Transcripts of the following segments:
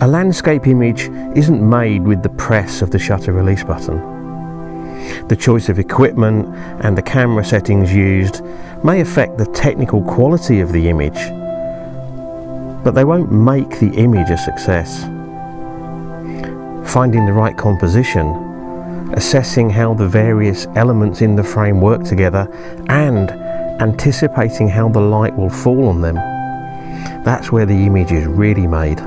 A landscape image isn't made with the press of the shutter release button. The choice of equipment and the camera settings used may affect the technical quality of the image, but they won't make the image a success. Finding the right composition, assessing how the various elements in the frame work together, and anticipating how the light will fall on them, that's where the image is really made.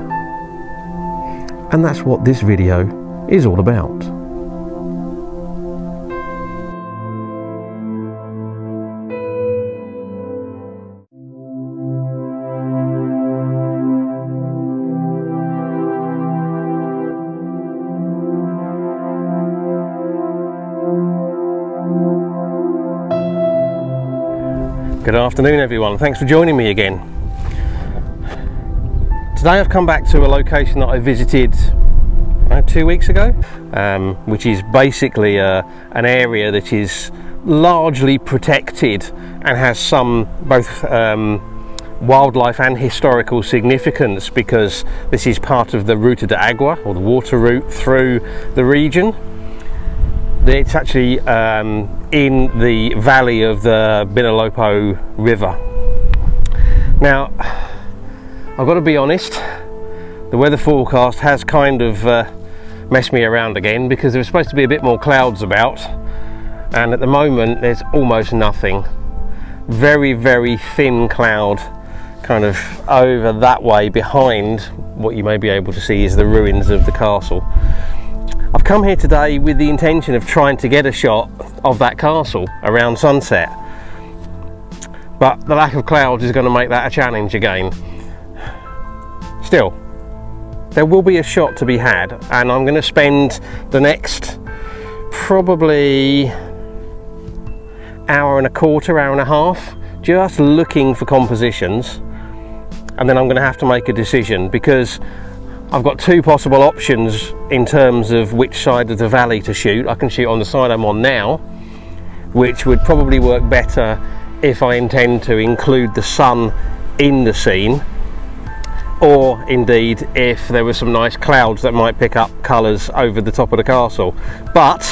And that's what this video is all about. Good afternoon everyone, thanks for joining me again. Today I've come back to a location that I visited 2 weeks ago, which is basically an area that is largely protected and has some both wildlife and historical significance, because this is part of the Ruta de Agua, or the water route through the region. It's actually in the valley of the Vinalopó River. Now, I've got to be honest, the weather forecast has kind of messed me around again, because there was supposed to be a bit more clouds about, and at the moment there's almost nothing. Very, very thin cloud kind of over that way behind what you may be able to see is the ruins of the castle. I've come here today with the intention of trying to get a shot of that castle around sunset, but the lack of clouds is going to make that a challenge again. Still, there will be a shot to be had, and I'm going to spend the next probably hour and a quarter, hour and a half just looking for compositions, and then I'm going to have to make a decision, because I've got two possible options in terms of which side of the valley to shoot. I can shoot on the side I'm on now, which would probably work better if I intend to include the sun in the scene, or indeed if there were some nice clouds that might pick up colours over the top of the castle. But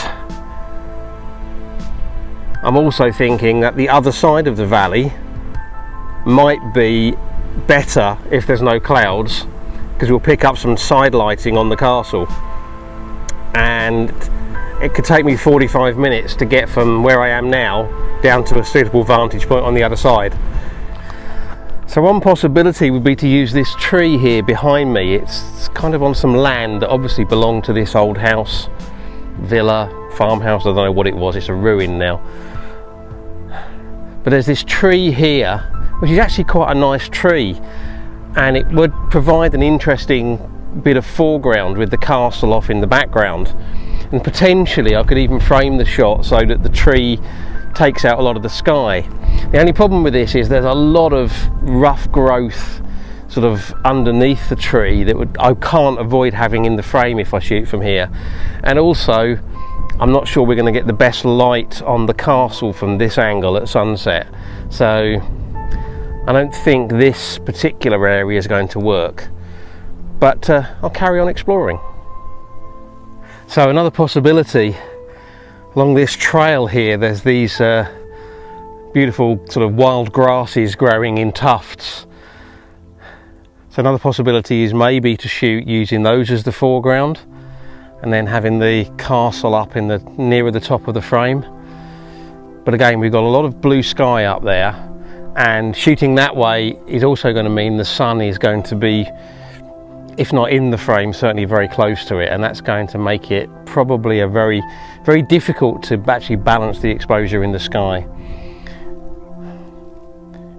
I'm also thinking that the other side of the valley might be better if there's no clouds, because we'll pick up some side lighting on the castle, and it could take me 45 minutes to get from where I am now down to a suitable vantage point on the other side. So one possibility would be to use this tree here behind me. It's kind of on some land that obviously belonged to this old house, villa, farmhouse, I don't know what it was, it's a ruin now. But there's this tree here, which is actually quite a nice tree, and it would provide an interesting bit of foreground with the castle off in the background, and potentially I could even frame the shot so that the tree takes out a lot of the sky. The only problem with this is there's a lot of rough growth sort of underneath the tree that I can't avoid having in the frame if I shoot from here, and also I'm not sure we're going to get the best light on the castle from this angle at sunset, so I don't think this particular area is going to work, but I'll carry on exploring. So another possibility, along this trail here, there's these beautiful sort of wild grasses growing in tufts. So another possibility is maybe to shoot using those as the foreground, and then having the castle up in the nearer the top of the frame. But again, we've got a lot of blue sky up there, and shooting that way is also going to mean the sun is going to be, if not in the frame, certainly very close to it, and that's going to make it probably a very, very difficult to actually balance the exposure in the sky.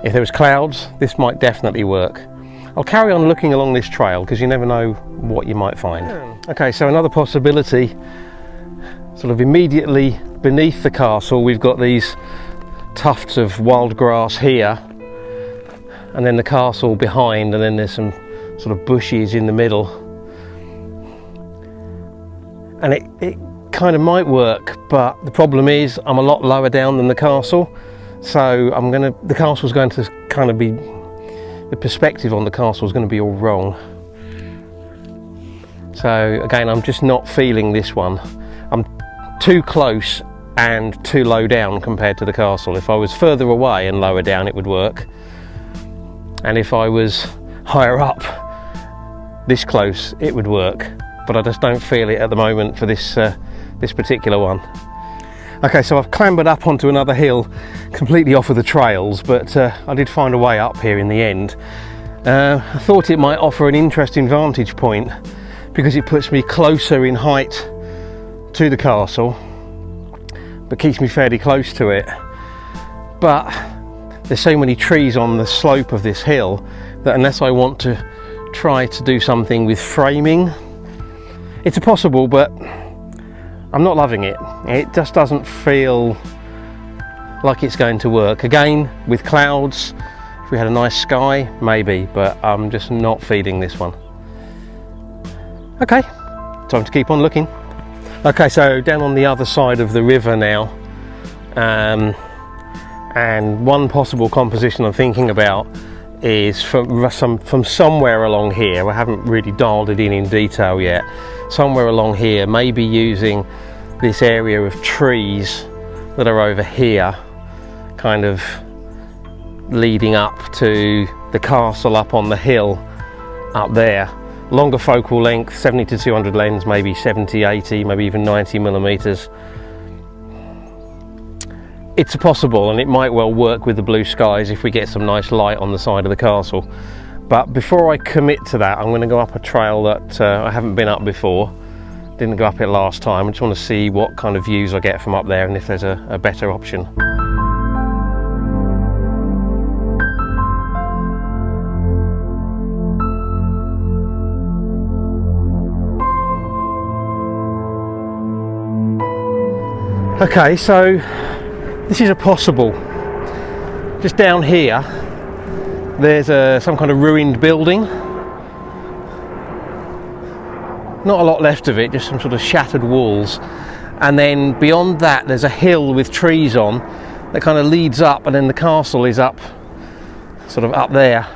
If there was clouds, this might definitely work. I'll carry on looking along this trail, because you never know what you might find. Okay, so another possibility, sort of immediately beneath the castle, we've got these tufts of wild grass here, and then the castle behind, and then there's some sort of bushes in the middle, and it kind of might work, but the problem is I'm a lot lower down than the castle, so the castle's going to kind of be, the perspective on the castle is going to be all wrong. So again, I'm just not feeling this one. I'm too close and too low down compared to the castle. If I was further away and lower down, it would work. And if I was higher up, this close, it would work. But I just don't feel it at the moment for this this particular one. Okay, so I've clambered up onto another hill, completely off of the trails, but I did find a way up here in the end. I thought it might offer an interesting vantage point because it puts me closer in height to the castle, but keeps me fairly close to it. But there's so many trees on the slope of this hill that unless I want to try to do something with framing, it's possible, but I'm not loving it. It just doesn't feel like it's going to work. Again, with clouds, if we had a nice sky, maybe, but I'm just not feeling this one. Okay, time to keep on looking. Okay, so down on the other side of the river now, and one possible composition I'm thinking about is from somewhere along here. I haven't really dialed it in detail yet. Somewhere along here, maybe using this area of trees that are over here, kind of leading up to the castle up on the hill up there. Longer focal length, 70 to 200 lens, maybe 70, 80, maybe even 90 millimeters. It's possible, and it might well work with the blue skies if we get some nice light on the side of the castle. But before I commit to that, I'm going to go up a trail that I haven't been up before. Didn't go up it last time. I just want to see what kind of views I get from up there and if there's a better option. Okay, so this is a possible. Just down here, there's some kind of ruined building. Not a lot left of it, just some sort of shattered walls. And then beyond that, there's a hill with trees on that kind of leads up, and then the castle is up, sort of up there.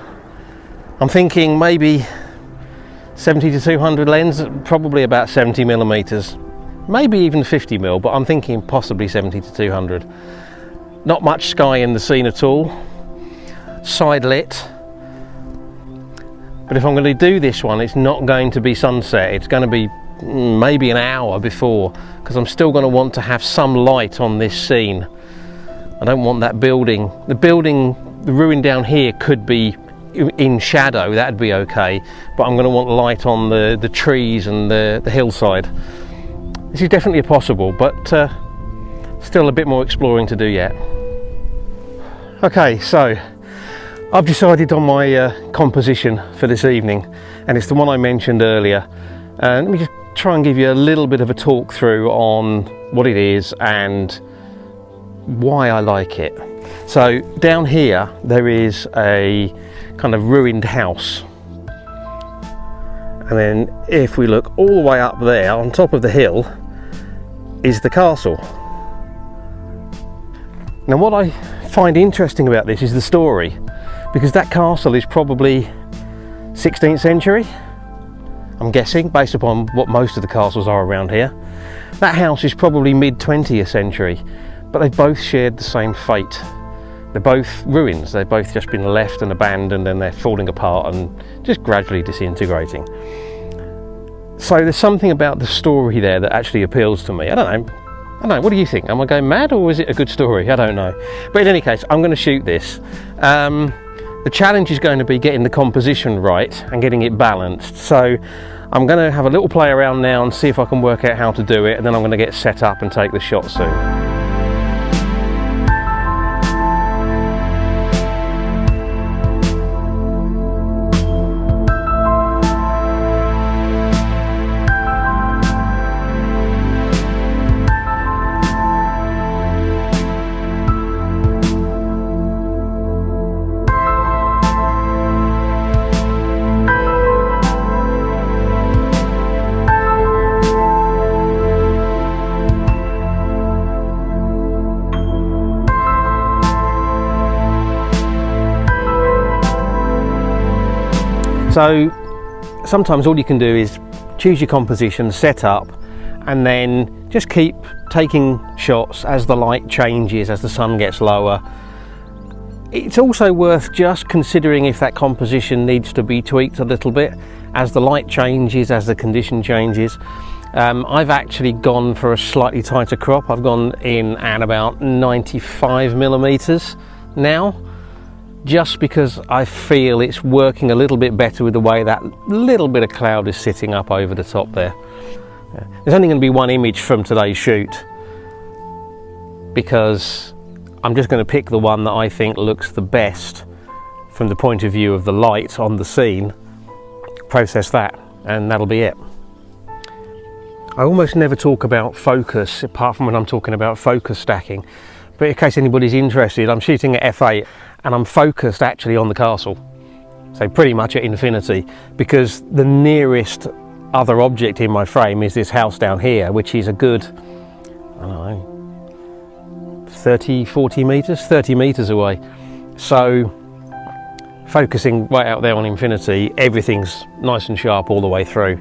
I'm thinking maybe 70 to 200 lens, probably about 70 millimeters. Maybe even 50 mil, but I'm thinking possibly 70 to 200. Not much sky in the scene at all. Side lit. But if I'm going to do this one, it's not going to be sunset. It's going to be maybe an hour before, because I'm still going to want to have some light on this scene. I don't want that building. The ruin down here could be in shadow, that'd be okay. But I'm going to want light on the trees and the hillside. This is definitely a possible, but still a bit more exploring to do yet. Okay, so I've decided on my composition for this evening, and it's the one I mentioned earlier. Let me just try and give you a little bit of a talk through on what it is and why I like it. So down here there is a kind of ruined house, and then if we look all the way up there on top of the hill is the castle. Now what I find interesting about this is the story, because that castle is probably 16th century, I'm guessing, based upon what most of the castles are around here. That house is probably mid 20th century, but they've both shared the same fate. They're both ruins. They've both just been left and abandoned, and they're falling apart and just gradually disintegrating. So there's something about the story there that actually appeals to me. I don't know, what do you think? Am I going mad, or is it a good story? I don't know. But in any case, I'm going to shoot this. The challenge is going to be getting the composition right and getting it balanced. So I'm going to have a little play around now and see if I can work out how to do it, and then I'm going to get set up and take the shot soon. So sometimes all you can do is choose your composition, set up, and then just keep taking shots as the light changes, as the sun gets lower. It's also worth just considering if that composition needs to be tweaked a little bit as the light changes, as the condition changes. I've actually gone for a slightly tighter crop. I've gone in at about 95mm now, just because I feel it's working a little bit better with the way that little bit of cloud is sitting up over the top there. There's only going to be one image from today's shoot, because I'm just going to pick the one that I think looks the best from the point of view of the light on the scene, process that, and that'll be it. I almost never talk about focus apart from when I'm talking about focus stacking, but in case anybody's interested, I'm shooting at f8 and I'm focused actually on the castle, so pretty much at infinity, because the nearest other object in my frame is this house down here, which is a good, I don't know, 30 meters away. So focusing right out there on infinity, everything's nice and sharp all the way through.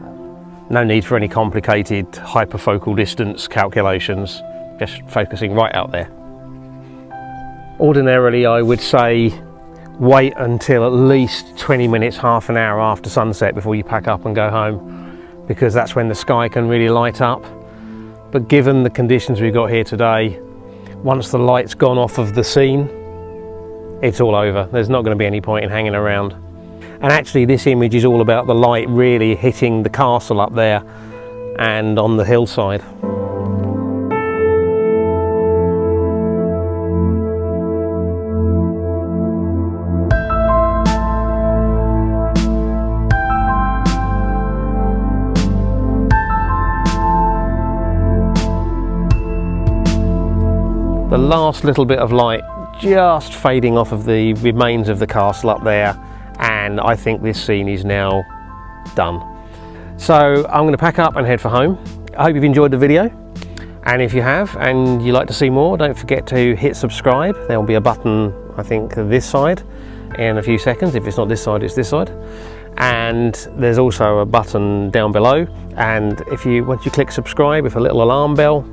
No need for any complicated hyperfocal distance calculations, just focusing right out there. Ordinarily, I would say wait until at least 20 minutes, half an hour after sunset before you pack up and go home, because that's when the sky can really light up. But given the conditions we've got here today, once the light's gone off of the scene, it's all over. There's not going to be any point in hanging around. And actually this image is all about the light really hitting the castle up there and on the hillside. The last little bit of light just fading off of the remains of the castle up there, and I think this scene is now done. So I'm going to pack up and head for home. I hope you've enjoyed the video, and if you have and you'd like to see more, don't forget to hit subscribe. There will be a button, I think, this side in a few seconds. If it's not this side, it's this side. And there's also a button down below, and once you click subscribe, with a little alarm bell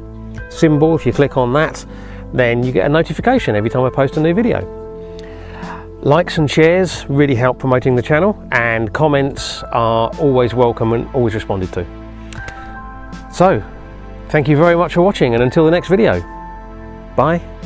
symbol, if you click on that, then you get a notification every time I post a new video. Likes and shares really help promoting the channel, and comments are always welcome and always responded to. So, thank you very much for watching, and until the next video, bye.